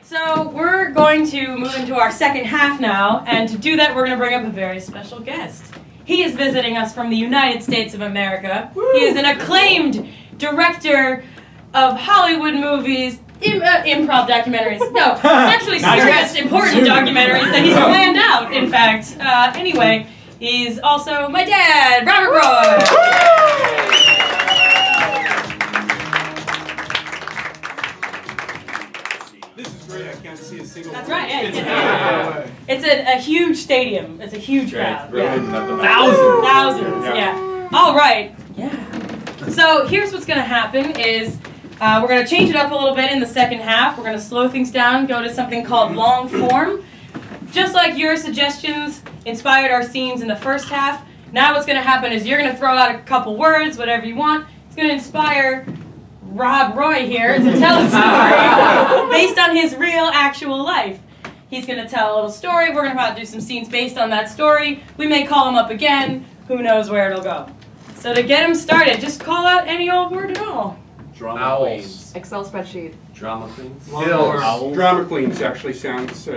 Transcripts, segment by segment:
So we're going to move into our second half now, and to do that we're going to bring up a very special guest. He is visiting us from the United States of America. Woo! He is an acclaimed director of Hollywood movies, improv documentaries. No, actually serious, important documentaries that he's planned out, in fact. Anyway, he's also my dad, Robert Roy. See a single That's right, yeah. It's a huge stadium. It's a huge crowd. Really, yeah. Thousands, yeah. All right, yeah. So here's what's going to happen is we're going to change it up a little bit in the second half. We're going to slow things down, go to something called long form. Just like your suggestions inspired our scenes in the first half, now what's going to happen is you're going to throw out a couple words, whatever you want. It's going to inspire Rob Roy here to tell a story based on his real, actual life. He's going to tell a little story. We're going to do some scenes based on that story. We may call him up again. Who knows where it'll go. So to get him started, just call out any old word at all. Drama queens. Excel spreadsheet. Drama queens. Drama queens actually sounds,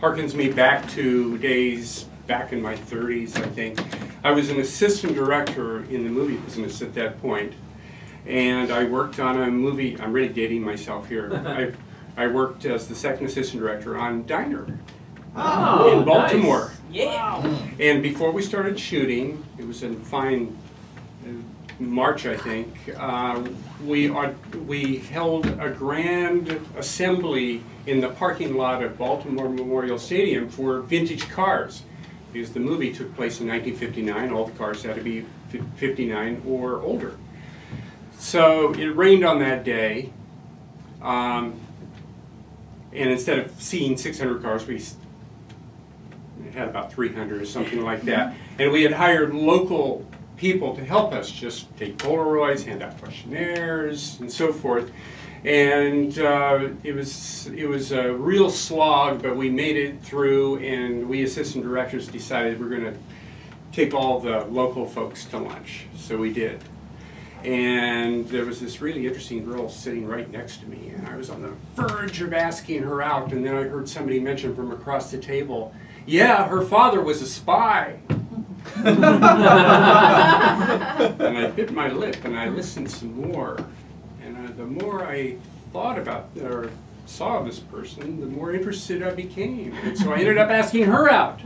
harkens me back to days back in my 30s, I think. I was an assistant director in the movie business at that point. And I worked on a movie, I'm really dating myself here. I worked as the second assistant director on Diner in Baltimore. Nice. Yeah. And before we started shooting, it was in fine March, I think, we held a grand assembly in the parking lot of Baltimore Memorial Stadium for vintage cars. Because the movie took place in 1959, all the cars had to be 59 or older. So it rained on that day, and instead of seeing 600 cars, we had about 300 or something like that. And we had hired local people to help us just take Polaroids, hand out questionnaires, and so forth. And it was a real slog, but we made it through, and we assistant directors decided we're going to take all the local folks to lunch. So we did. And there was this really interesting girl sitting right next to me, and I was on the verge of asking her out, and then I heard somebody mention from across the table, yeah, her father was a spy. And I bit my lip, and I listened some more. And the more I thought about or saw this person, the more interested I became. And so I ended up asking her out.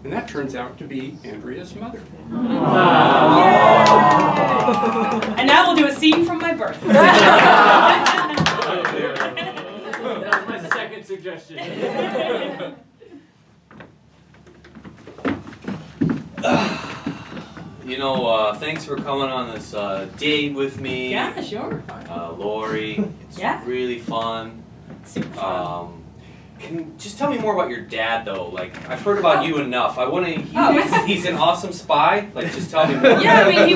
And that turns out to be Andrea's mother. And now we'll do a scene from my birth. That was my second suggestion. You know, thanks for coming on this date with me. Yeah, sure. Lori, it's really fun. Super fun. Just tell me more about your dad, though. Like, I've heard about you enough. I want to. He's an awesome spy. Like, just tell me more. Yeah, I mean, he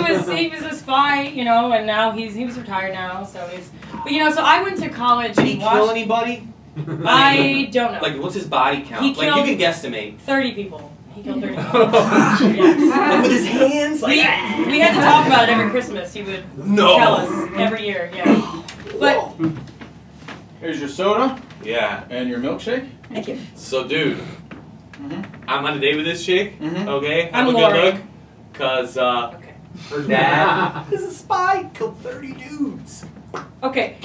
was a spy, you know, and now he was retired now, so he's. But you know, so I went to college. Did he kill anybody? I don't know. Like, what's his body count? Like, you can guesstimate. 30 people. He killed 30 people. Yeah. Like with his hands. Like we had to talk about it every Christmas. He would tell us every year. Yeah. But here's your soda. Yeah. And your milkshake. Thank you. So, dude, I'm on a date with this chick. Okay. I'm a Lori. good look, cause her dad is a spy. Killed 30 dudes. Okay.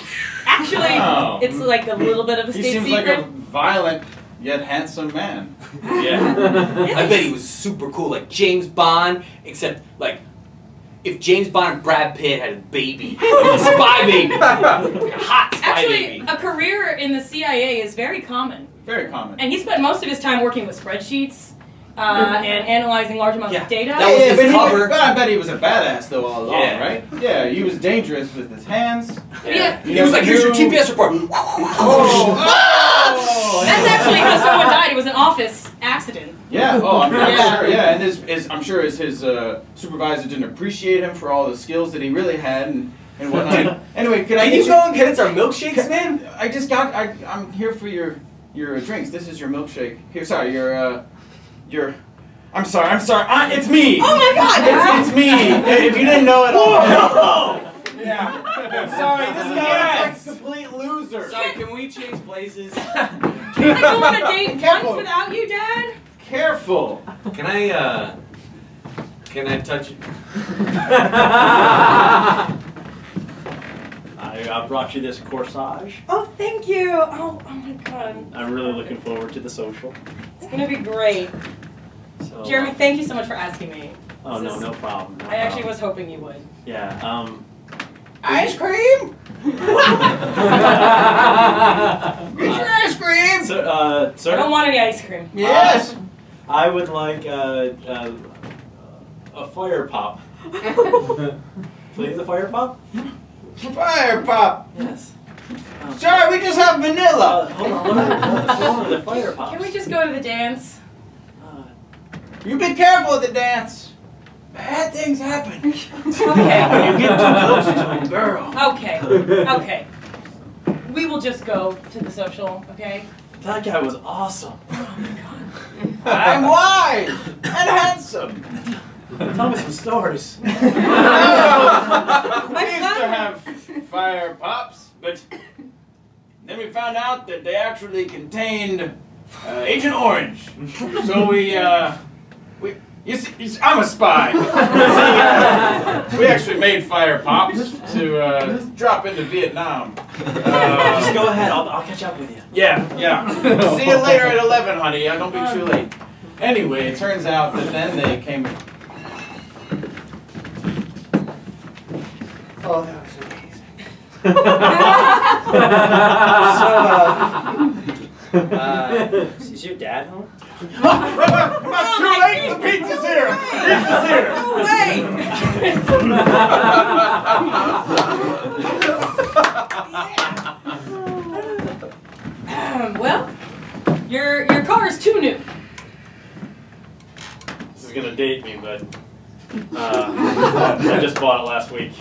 Actually, it's like a little bit of a state secret. He seems like a violent yet handsome man. Yeah. I bet he was super cool, like James Bond, except like if James Bond and Brad Pitt had a baby, a spy baby, a hot spy baby. Actually, a career in the CIA is very common. Very common. And he spent most of his time working with spreadsheets and analyzing large amounts of data. That was his cover. I bet he was a badass though all along, Yeah. right? Yeah, he was dangerous with his hands. Yeah. He was like, here's your TPS report. That's actually how someone died. It was an office accident. Yeah, I'm sure, yeah. And I'm sure his supervisor didn't appreciate him for all the skills that he really had and whatnot. Anyway, can I you go and get us our milkshakes, man? I just got, I'm here for your drinks. This is your milkshake. Here, sorry, I'm sorry, it's me! Oh my god! It's me! If you didn't know it all. Yeah. Sorry, this guy is like a complete loser. Sorry, can we change places? Can I go on a date Careful. once without you, Dad? Careful. Can I touch it? I brought you this corsage. Oh, thank you. Oh my God. I'm really looking forward to the social. It's gonna be great. So, Jeremy, thank you so much for asking me. Oh no, no problem. I actually was hoping you would. Yeah. Ice cream? Get your ice cream. So, sir. I don't want any ice cream. Yes. I would like a fire pop. Please, a fire pop. Fire pop. Yes. Sorry, we just have vanilla. Hold on. What's wrong with the fire pops? Can we just go to the dance? You be careful at the dance. Bad things happen. Okay. When you get too close to a girl. Okay. Okay. We will just go to the social, okay? That guy was awesome. I'm wise and handsome. Tell me some stories. We used to have fire pops, but then we found out that they actually contained Agent Orange. So you see, I'm a spy. We actually made fire pops to drop into Vietnam. Just go ahead. I'll catch up with you. Yeah. See you later at 11, honey. Don't be too late. Anyway, it turns out that then they came. Oh, that was amazing. Is your dad home? Too late. The pizza's here. Pizza's here. Well, your car is too new. This is gonna date me, but I just bought it last week.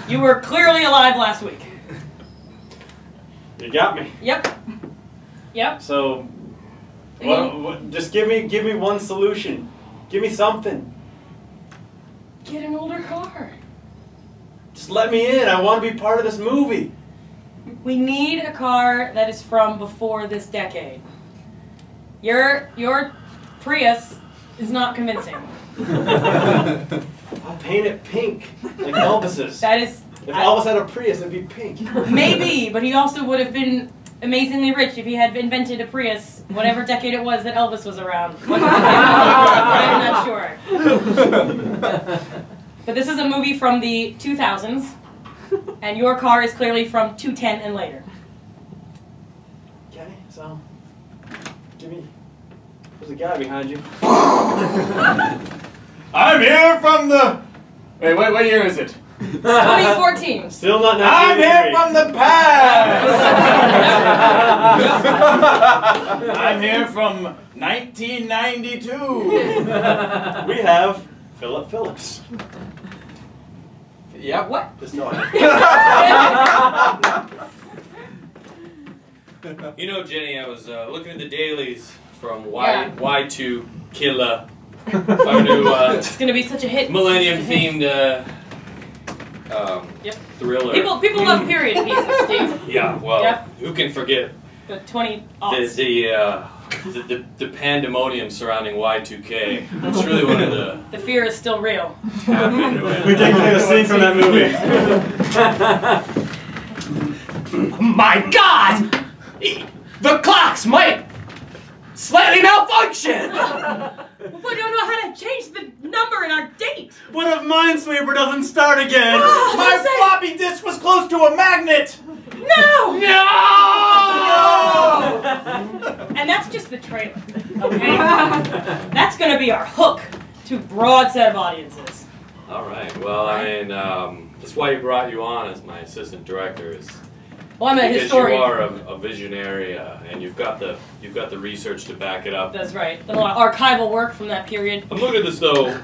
You were clearly alive last week. You got me. Yep. So, what, just give me one solution. Give me something. Get an older car. Just let me in. I want to be part of this movie. We need a car that is from before this decade. Your Prius is not convincing. I'll paint it pink, like Elvis's. That is... If Elvis had a Prius, it'd be pink. Maybe, but he also would have been amazingly rich if he had invented a Prius, whatever decade it was that Elvis was around. I'm not sure. But this is a movie from the 2000s, and your car is clearly from 2010 and later. Okay, so give me. There's a guy behind you. I'm here from the. Wait, what year is it? 2014. Still not I'm here 1983. from the past. I'm here from 1992. We have Philip Phillips. Yep. What? Just telling you. You know, Jenny, I was looking at the dailies from Yeah. Y2Killah, our new It's gonna be such a hit. millennium-themed Yep. thriller. People love period pieces, Steve. Yeah, well, Yep. who can forget The 20-aughts. the pandemonium surrounding Y2K? It's really one of the The fear is still real. tap into We it. take a scene from that movie. My God! The clocks might slightly malfunction! We don't know how to change the number in our date. What if Minesweeper doesn't start again? My floppy disk was close to a magnet. No! No! And that's just the trailer, okay? That's gonna be our hook to a broad set of audiences. All right. Well, I mean, that's why we brought you on as my assistant director. Is Well, I'm a because historian. you are a visionary, and you've got the research to back it up. That's right. Done a lot of archival work from that period. I'm looking at this though.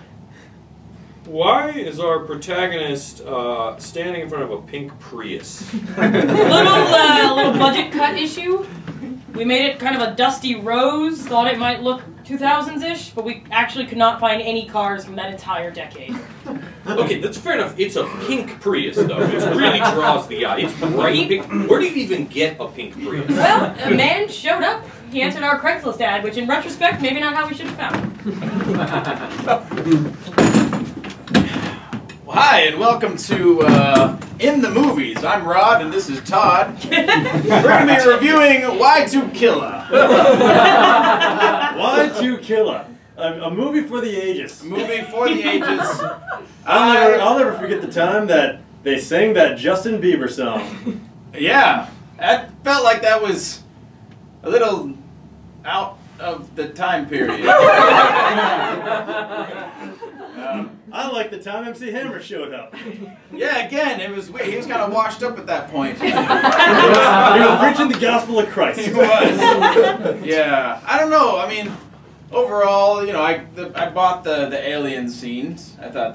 Why is our protagonist standing in front of a pink Prius? little budget cut issue. We made it kind of a dusty rose. Thought it might look 2000s-ish, but we actually could not find any cars from that entire decade. Okay, that's fair enough. It's a pink Prius, though. It really draws the eye. It's bright pink. Where do you even get a pink Prius? Well, a man showed up. He answered our Craigslist ad, which in retrospect, maybe not how we should have found him. Well, hi, and welcome to In the Movies. I'm Rod, and this is Todd. We're going to be reviewing Y2Killah. Y2Killah. A movie for the ages. A movie for the ages. I'll never forget the time that they sang that Justin Bieber song. Yeah, I felt like that was a little out of the time period. I like the time MC Hammer showed up. Yeah, again, it was weird. He was kind of washed up at that point. He was preaching the gospel of Christ. He was. Yeah, I don't know. I mean, overall, you know, I bought the alien scenes. I thought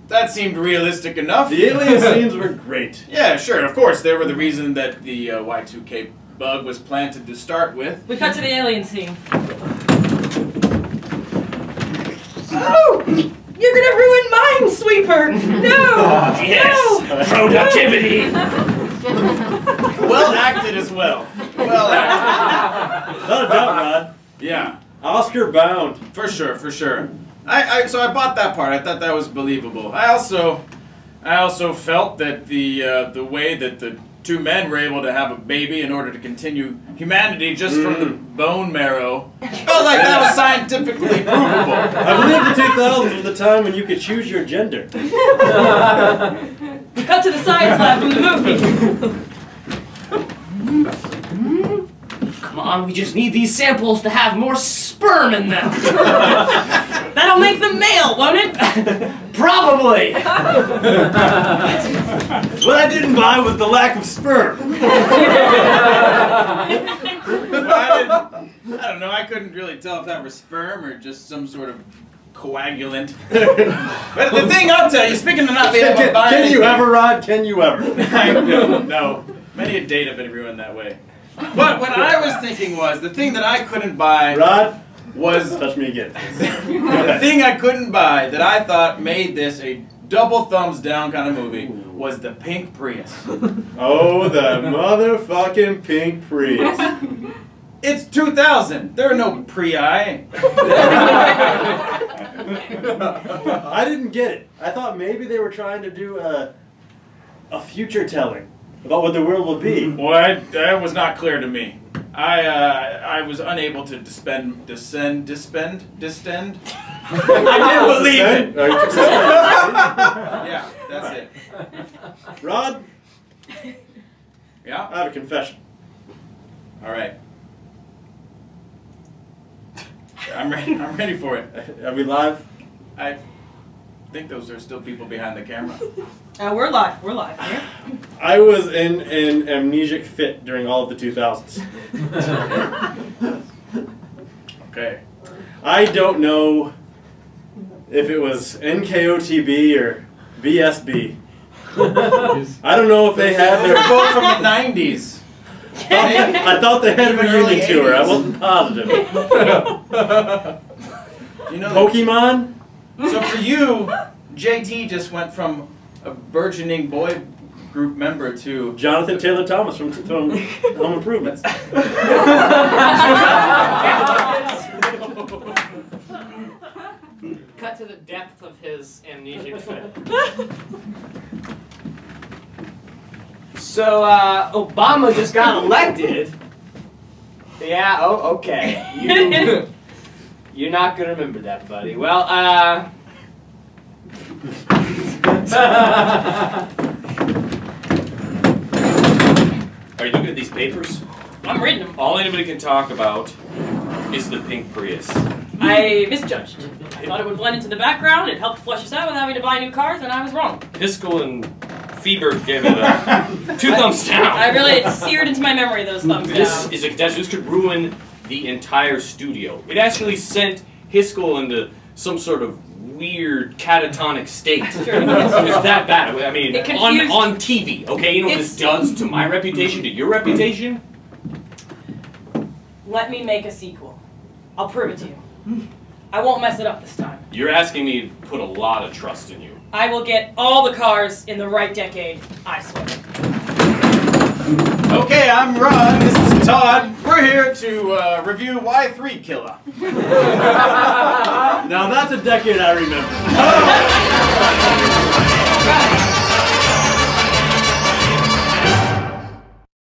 that seemed realistic enough. The alien scenes were great. Yeah, sure. Of course, they were the reason that the Y2K bug was planted to start with. We cut to the alien scene. Oh! You're gonna ruin Minesweeper! No! Yes! No! Productivity! Well acted as well. Well acted. Not a doubt, Rod. Yeah. Oscar bound. For sure, for sure. So I bought that part. I thought that was believable. I also felt that the way that the two men were able to have a baby in order to continue humanity just from the bone marrow felt like that was scientifically provable. I believe the 2000s was the time when you could choose your gender. Cut to the science lab from the movie. Come on, we just need these samples to have more sperm in them. That'll make them male, won't it? Probably. What I didn't buy was the lack of sperm. I don't know. I couldn't really tell if that was sperm or just some sort of coagulant. But the thing I'll tell you, speaking of not being able to buy Can anything, you ever, Rod? Can you ever? No. Many a date have been ruined that way. But what I was thinking was, the thing that I couldn't buy Rod, was... touch me again. The thing I couldn't buy that I thought made this a double thumbs down kind of movie was the pink Prius. Oh, the motherfucking pink Prius. It's 2000. There are no Prii. I didn't get it. I thought maybe they were trying to do a future telling about what the world will be. Well, that was not clear to me. I was unable to distend. I didn't believe it. Yeah, that's it. Rod, Yeah? I have a confession. All right. I'm ready for it. Are we live? I think those are still people behind the camera. We're live. We're live. Yeah. I was in an amnesic fit during all of the 2000s. Okay. I don't know if it was NKOTB or BSB. I don't know if they had They're their... both from the 90s. I thought they had a Even early reunion tour. I 80s. wasn't positive. You know, Pokemon? so for you, JT just went from a burgeoning boy group member to Jonathan Taylor Thomas from Home Improvement. Cut to the depth of his amnesic fit. So, Obama just got elected. Yeah, oh, okay. You're not gonna remember that, buddy. Well, Are you looking at these papers? I'm reading them. All anybody can talk about is the pink Prius. I misjudged. I thought it would blend into the background. It helped flush us out without having to buy new cars, and I was wrong. Hiskel and Feber gave it a 2 thumbs down. It seared into my memory, those thumbs This down. is a catastrophe. This could ruin the entire studio. It actually sent Hiskel into some sort of weird catatonic state. Sure. It's that bad. I mean, It confused- on TV, okay? You know what this does to my reputation, to your reputation? Let me make a sequel. I'll prove it to you. I won't mess it up this time. You're asking me to put a lot of trust in you. I will get all the cars in the right decade, I swear. Okay, I'm Ron. This is Todd. We're here to review Y2Killah. Now that's a decade I remember. Oh.